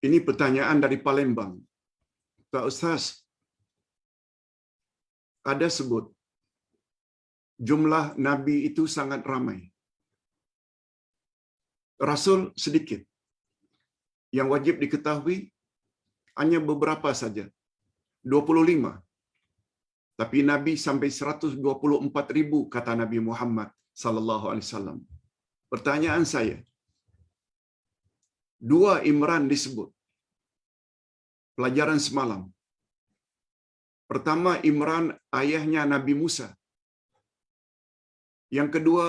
Ini pertanyaan dari Palembang. Pak Ustaz, ada sebut jumlah Nabi itu sangat ramai. Rasul sedikit. Yang wajib diketahui hanya beberapa saja. 25. Tapi Nabi sampai 124,000 kata Nabi Muhammad sallallahu alaihi wasallam. Pertanyaan saya, 2 Imran disebut. Pelajaran semalam. Pertama, Imran ayahnya Nabi Musa. Yang kedua,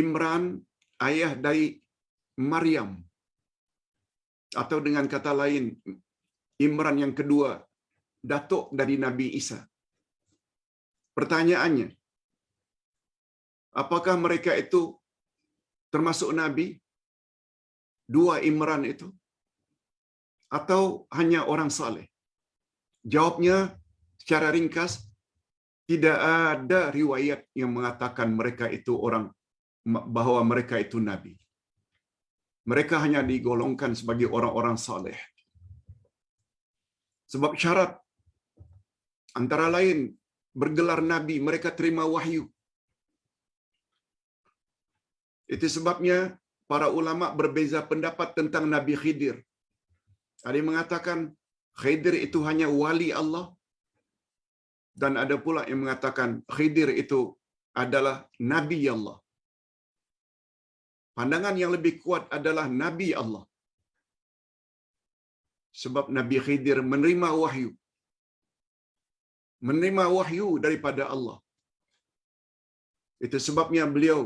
Imran ayah dari Maryam. Atau dengan kata lain, Imran yang kedua, datuk dari Nabi Isa. Pertanyaannya, apakah mereka itu termasuk Nabi? 2 Imran itu? Atau hanya orang saleh? Jawabnya secara ringkas, tidak ada riwayat yang mengatakan mereka itu orang, bahwa mereka itu Nabi. Mereka hanya digolongkan sebagai orang-orang saleh. Sebab syarat antara lain bergelar Nabi, mereka terima wahyu. Itu sebabnya para ulama berbeza pendapat tentang Nabi Khidir. Ada yang mengatakan Khidir itu hanya wali Allah, dan ada pula yang mengatakan Khidir itu adalah Nabi Allah. Pandangan yang lebih kuat adalah Nabi Allah. Sebab Nabi Khidir menerima wahyu. Menerima wahyu daripada Allah. Itu sebabnya beliau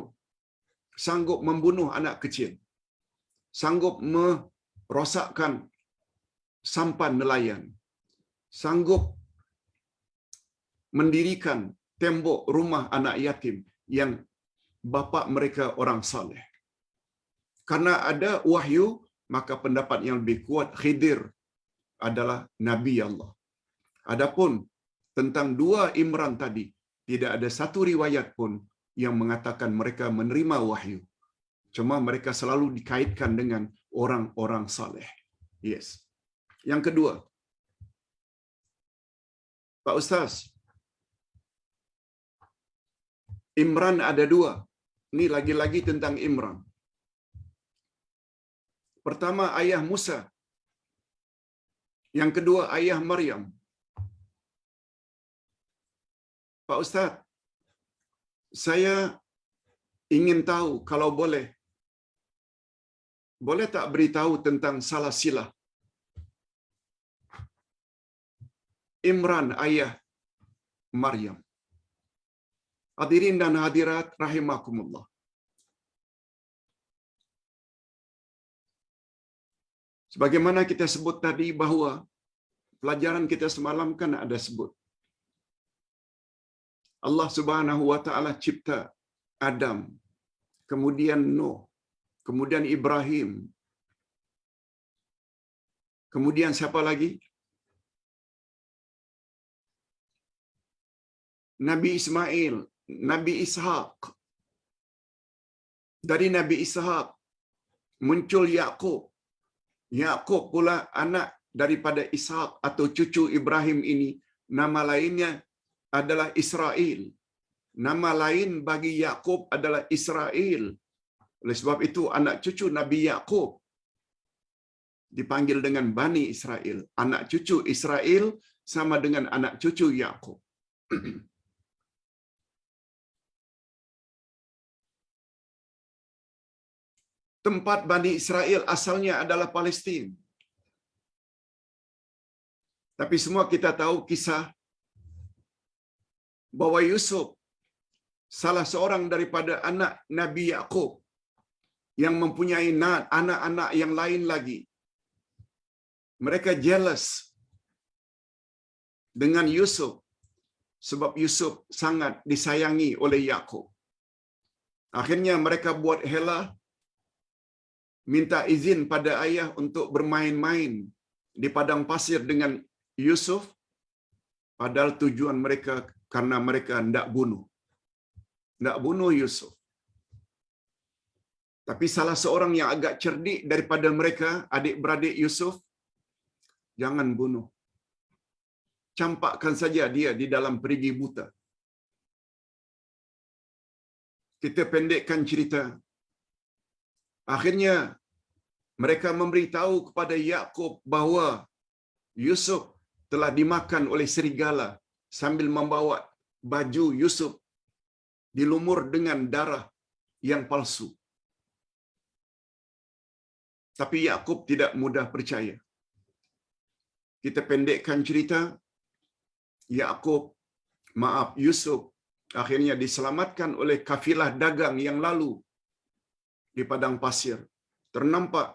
sanggup membunuh anak kecil. Sanggup merosakkan sampan nelayan. Sanggup mendirikan tembok rumah anak yatim yang bapa mereka orang saleh. Karena ada wahyu, maka pendapat yang lebih kuat Khidir adalah Nabi Allah. Adapun tentang 2 Imran tadi, tidak ada satu riwayat pun yang mengatakan mereka menerima wahyu. Cuma mereka selalu dikaitkan dengan orang-orang saleh. Yes. Yang kedua, Pak Ustaz, Imran ada 2. Ini lagi-lagi tentang Imran. Pertama, ayah Musa. Yang kedua, ayah Maryam. Pak Ustaz, saya ingin tahu kalau boleh tak beritahu tentang salah silah Imran ayah Maryam. Hadirin dan hadirat rahimakumullah. Sebagaimana kita sebut tadi bahawa pelajaran kita semalam kan ada sebut. Allah Subhanahu wa taala cipta Adam, kemudian Nuh, kemudian Ibrahim. Kemudian siapa lagi? Nabi Ismail, Nabi Ishaq. Dari Nabi Ishaq muncul Yaqub. Yaqub pula anak daripada Ishaq atau cucu Ibrahim ini, nama lainnya adalah Israel. Nama lain bagi Yaqub adalah Israel. Oleh sebab itu anak cucu Nabi Yaqub dipanggil dengan Bani Israel. Anak cucu Israel sama dengan anak cucu Yaqub. Tempat Bani Israel asalnya adalah Palestin. Tapi semua kita tahu kisah bahwa Yusuf, salah seorang daripada anak Nabi Yaqub yang mempunyai anak-anak yang lain lagi. Mereka jealous dengan Yusuf sebab Yusuf sangat disayangi oleh Yaqub. Akhirnya mereka buat hela, minta izin pada ayah untuk bermain-main di padang pasir dengan Yusuf, padahal tujuan mereka karena mereka hendak bunuh Yusuf. Tapi salah seorang yang agak cerdik daripada mereka, adik-beradik Yusuf, jangan bunuh. Campakkan saja dia di dalam perigi buta. Kita pendekkan cerita. Akhirnya mereka memberitahu kepada Yakub bahawa Yusuf telah dimakan oleh serigala sambil membawa baju Yusuf dilumur dengan darah yang palsu. Tapi Yakub tidak mudah percaya. Kita pendekkan cerita. Yusuf akhirnya diselamatkan oleh kafilah dagang yang lalu di padang pasir. Ternampak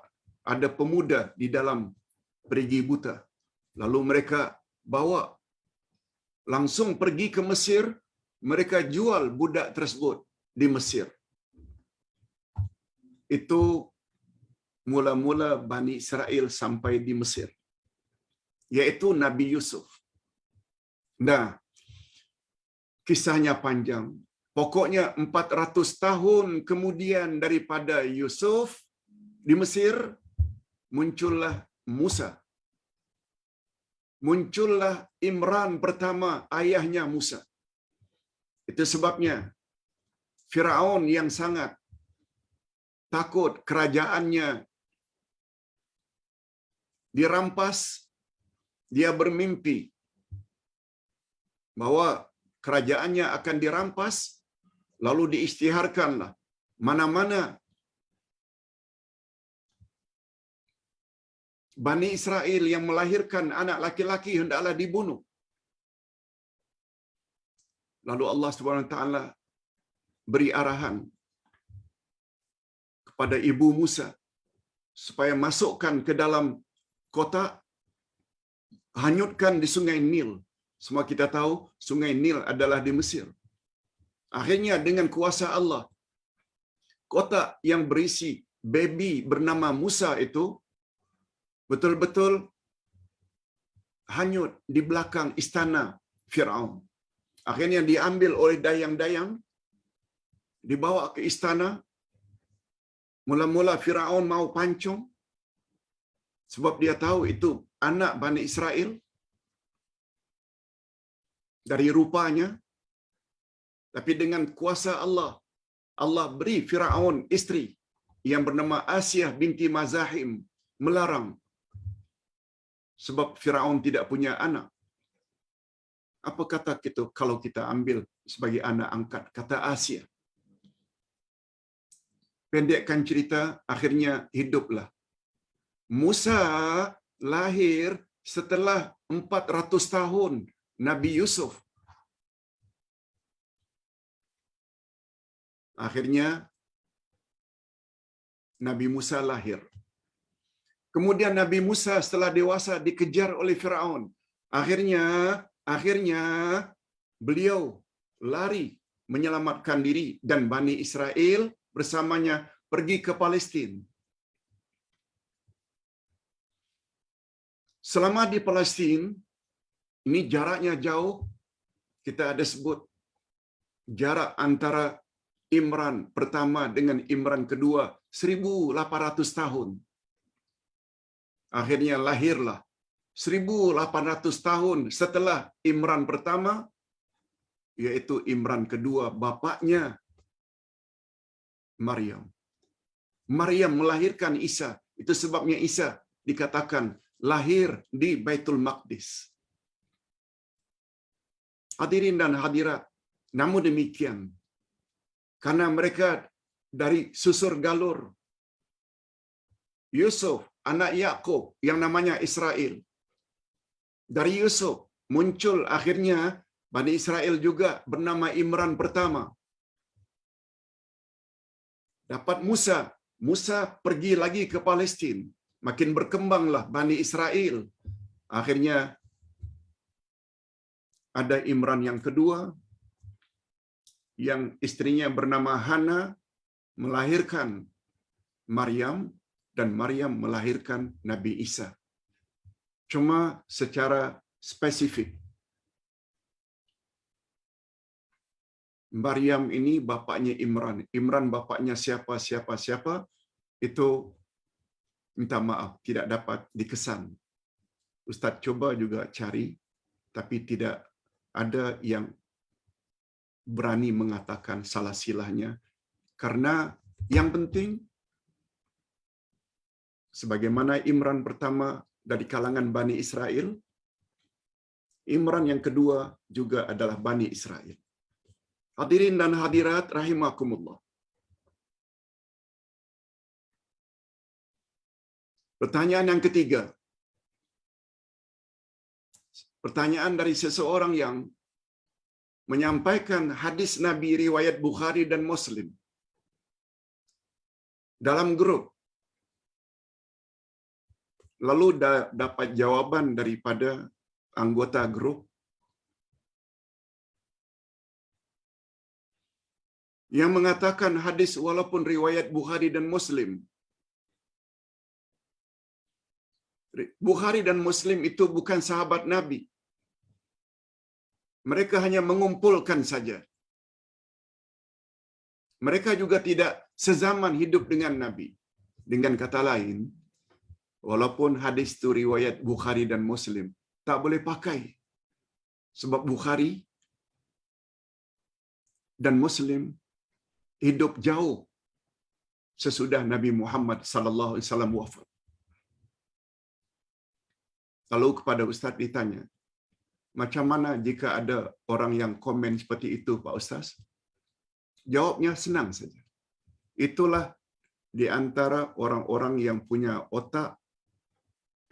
ada pemuda di dalam perigi buta. Lalu mereka bawa langsung pergi ke Mesir. Mereka jual budak tersebut di Mesir. Itu mula-mula Bani Israel sampai di Mesir, yaitu Nabi Yusuf. Nah, kisahnya panjang. Pokoknya 400 tahun kemudian daripada Yusuf di Mesir, muncullah Musa. Muncullah Imran pertama, ayahnya Musa. Itu sebabnya Firaun yang sangat takut kerajaannya dirampas, dia bermimpi bahwa kerajaannya akan dirampas, lalu diisytiharkanlah mana-mana Bani Israel yang melahirkan anak laki-laki hendaklah dibunuh. Lalu Allah SWT beri arahan kepada ibu Musa supaya masukkan ke dalam kotak, hanyutkan di sungai Nil. Semua kita tahu sungai Nil adalah di Mesir. Akhirnya dengan kuasa Allah, kotak yang berisi baby bernama Musa itu betul-betul hanyut di belakang istana Firaun. Akhirnya diambil oleh dayang-dayang, dibawa ke istana. Mula-mula Firaun mau pancung sebab dia tahu itu anak Bani Israel dari rupanya. Tapi dengan kuasa Allah, Allah beri Firaun isteri yang bernama Asiyah binti Mazahim melarang. Sebab Firaun tidak punya anak. Apa kata kita kalau kita ambil sebagai anak angkat? Kata Asiyah. Pendekkan cerita, akhirnya hiduplah. Musa lahir setelah 400 tahun Nabi Yusuf. Akhirnya Nabi Musa lahir. Kemudian Nabi Musa setelah dewasa dikejar oleh Firaun. Akhirnya beliau lari menyelamatkan diri dan Bani Israel bersamanya pergi ke Palestin. Selama di Palestin, ini jaraknya jauh. Kita ada sebut jarak antara Imran pertama dengan Imran kedua 1800 tahun. Akhirnya lahirlah 1800 tahun setelah Imran pertama, yaitu Imran kedua, bapaknya Maryam. Maryam melahirkan Isa. Itu sebabnya Isa dikatakan lahir di Baitul Maqdis. Hadirin dan hadirat, namun demikian, karena mereka dari susur galur Yusuf, anak Yakub yang namanya Israel. Dari Yusuf muncul akhirnya Bani Israel juga bernama Imran pertama. Dapat Musa. Musa pergi lagi ke Palestin. Makin berkembanglah Bani Israel. Akhirnya ada Imran yang kedua, yang istrinya bernama Hana, melahirkan Maryam, dan Maryam melahirkan Nabi Isa. Cuma secara spesifik. Maryam ini bapaknya Imran. Imran bapaknya siapa, itu minta maaf, tidak dapat dikesan. Ustaz coba juga cari, tapi tidak ada yang berani mengatakan salah silahnya. Karena yang penting, sebagaimana Imran pertama dari kalangan Bani Israel, Imran yang kedua juga adalah Bani Israel. Hadirin dan hadirat rahimakumullah. Pertanyaan yang ketiga. Pertanyaan dari seseorang yang menyampaikan hadis Nabi riwayat Bukhari dan Muslim dalam grup. Lalu dapat jawaban daripada anggota grup yang mengatakan hadis walaupun riwayat Bukhari dan Muslim. Bukhari dan Muslim itu bukan sahabat Nabi. Mereka hanya mengumpulkan saja. Mereka juga tidak sezaman hidup dengan Nabi. Dengan kata lain, walaupun hadis itu riwayat Bukhari dan Muslim, tak boleh pakai. Sebab Bukhari dan Muslim hidup jauh sesudah Nabi Muhammad sallallahu alaihi wasallam wafat. Lalu kepada Ustaz ditanya, macam mana jika ada orang yang komen seperti itu, Pak Ustaz? Jawabnya senang saja. Itulah di antara orang-orang yang punya otak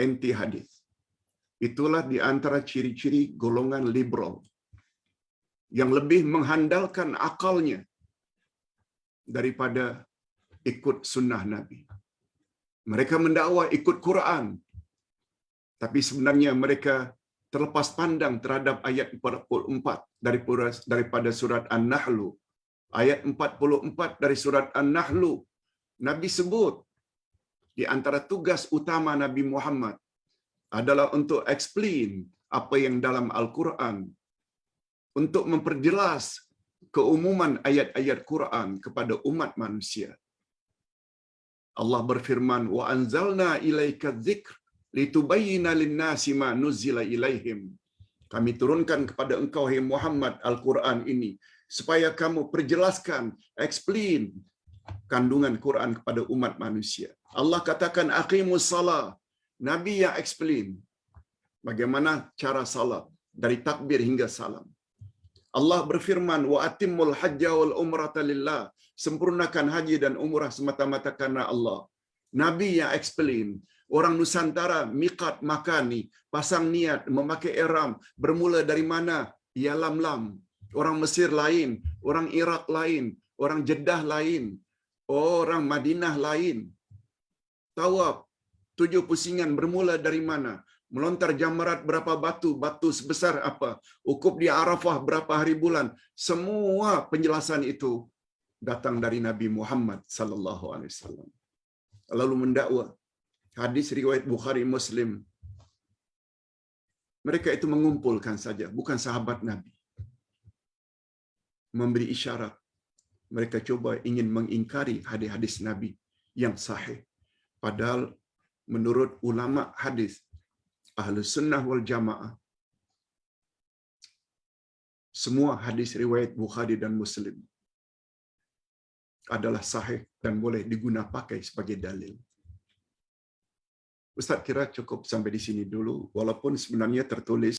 anti hadis. Itulah di antara ciri-ciri golongan liberal yang lebih menghandalkan akalnya daripada ikut sunnah Nabi. Mereka mendakwa ikut Quran, tapi sebenarnya mereka terlepas pandang terhadap ayat 44 daripada surat An-Nahl. Ayat 44 dari surat An-Nahl, Nabi sebut di antara tugas utama Nabi Muhammad adalah untuk explain apa yang dalam Al-Quran, untuk memperjelas keumuman ayat-ayat Quran kepada umat manusia. Allah berfirman, wa anzalna ilaika dzikr litubayyana lin-nasi ma nuzila ilaihim. Kami turunkan kepada engkau, hai Muhammad, Al-Quran ini supaya kamu perjelaskan, explain kandungan Quran kepada umat manusia. Allah katakan aqimus salah. Nabi yang explain bagaimana cara salat dari takbir hingga salam. Allah berfirman, wa atimmul hajja wal umrata lillah. Sempurnakan haji dan umrah semata-mata karena Allah. Nabi yang explain. Orang Nusantara miqat makani, pasang niat memakai ihram, bermula dari mana? Ya lam-lam. Orang Mesir lain, orang Iraq lain, orang Jeddah lain, orang Madinah lain. Tawaf 7 pusingan bermula dari mana? Melontar jamarat berapa batu, batu sebesar apa? Ukuf di Arafah berapa hari bulan? Semua penjelasan itu datang dari Nabi Muhammad sallallahu alaihi wasallam. Lalu mendakwa hadis riwayat Bukhari Muslim. Mereka itu mengumpulkan saja, bukan sahabat Nabi. Memberi isyarat. Mereka coba ingin mengingkari hadis-hadis Nabi yang sahih. Padahal menurut ulama hadis Ahlus Sunnah wal Jamaah, semua hadis riwayat Bukhari dan Muslim adalah sahih dan boleh digunakan pakai sebagai dalil. Ustaz kira cukup sampai di sini dulu, walaupun sebenarnya tertulis